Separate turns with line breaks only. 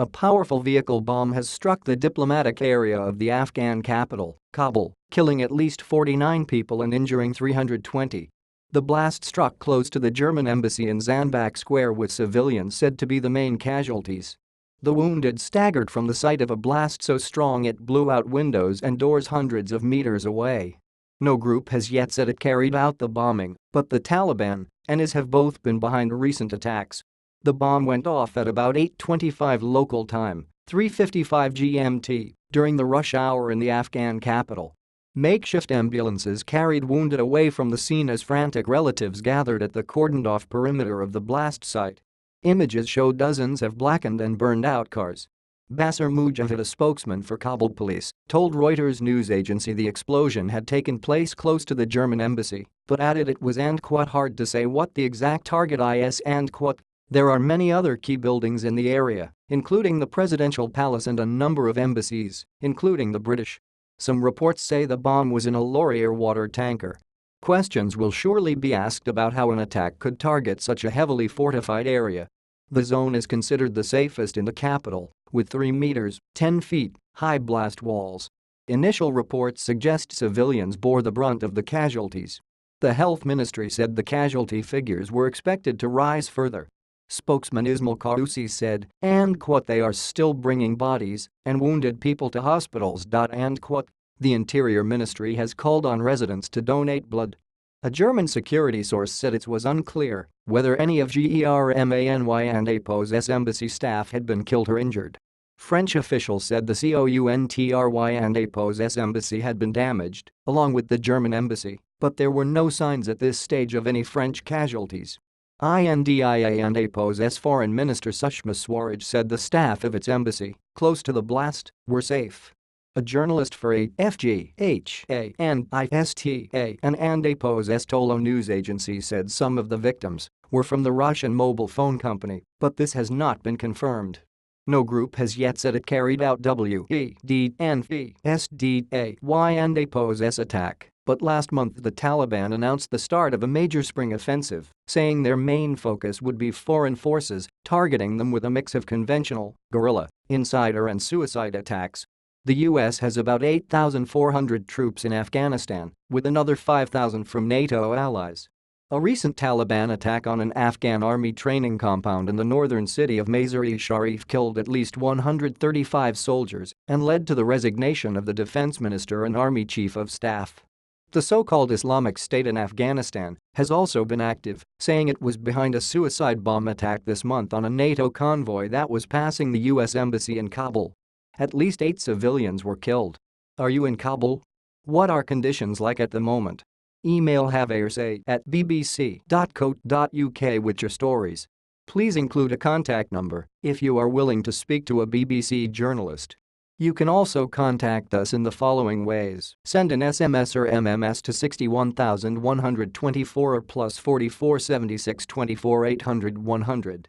A powerful vehicle bomb has struck the diplomatic area of the Afghan capital, Kabul, killing at least 49 people and injuring 320. The blast struck close to the German embassy in Zandbach Square, with civilians said to be the main casualties. The wounded staggered from the site of a blast so strong it blew out windows and doors hundreds of meters away. No group has yet said it carried out the bombing, but the Taliban and IS have both been behind recent attacks. The bomb went off at about 8:25 local time, 3:55 GMT, during the rush hour in the Afghan capital. Makeshift ambulances carried wounded away from the scene as frantic relatives gathered at the cordoned-off perimeter of the blast site. Images show dozens of blackened and burned-out cars. Basir Mujahid, a spokesman for Kabul police, told Reuters news agency the explosion had taken place close to the German embassy, but added it was "hard to say what the exact target is." There are many other key buildings in the area, including the presidential palace and a number of embassies, including the British. Some reports say the bomb was in a lorry or water tanker. Questions will surely be asked about how an attack could target such a heavily fortified area. The zone is considered the safest in the capital, with 3 meters (10 feet) high blast walls. Initial reports suggest civilians bore the brunt of the casualties. The health ministry said the casualty figures were expected to rise further. Spokesman Ismail Qaousi said, "They are still bringing bodies and wounded people to hospitals." The Interior Ministry has called on residents to donate blood. A German security source said it was unclear whether any of Germany and APO's embassy staff had been killed or injured. French officials said the Countryi and APO's embassy had been damaged, along with the German embassy, but there were no signs at this stage of any French casualties. India and APO's foreign minister Sushma Swaraj said the staff of its embassy, close to the blast, were safe. A journalist for FGHA and ISTA and APO's Tolo news agency said some of the victims were from the Russian mobile phone company, but this has not been confirmed. No group has yet said it carried out WEDNVSDAY and APO's attack, but last month the Taliban announced the start of a major spring offensive, saying their main focus would be foreign forces, targeting them with a mix of conventional, guerrilla, insider and suicide attacks. The US has about 8,400 troops in Afghanistan, with another 5,000 from NATO allies. A recent Taliban attack on an Afghan army training compound in the northern city of Mazar-e-Sharif killed at least 135 soldiers and led to the resignation of the defense minister and army chief of staff. The so-called Islamic State in Afghanistan has also been active, saying it was behind a suicide bomb attack this month on a NATO convoy that was passing the US embassy in Kabul. At least 8 civilians were killed. Are you in Kabul? What are conditions like at the moment? Email haversay@bbc.co.uk with your stories. Please include a contact number if you are willing to speak to a BBC journalist. You can also contact us in the following ways: send an SMS or MMS to 61124 or +44 76 24 800 100.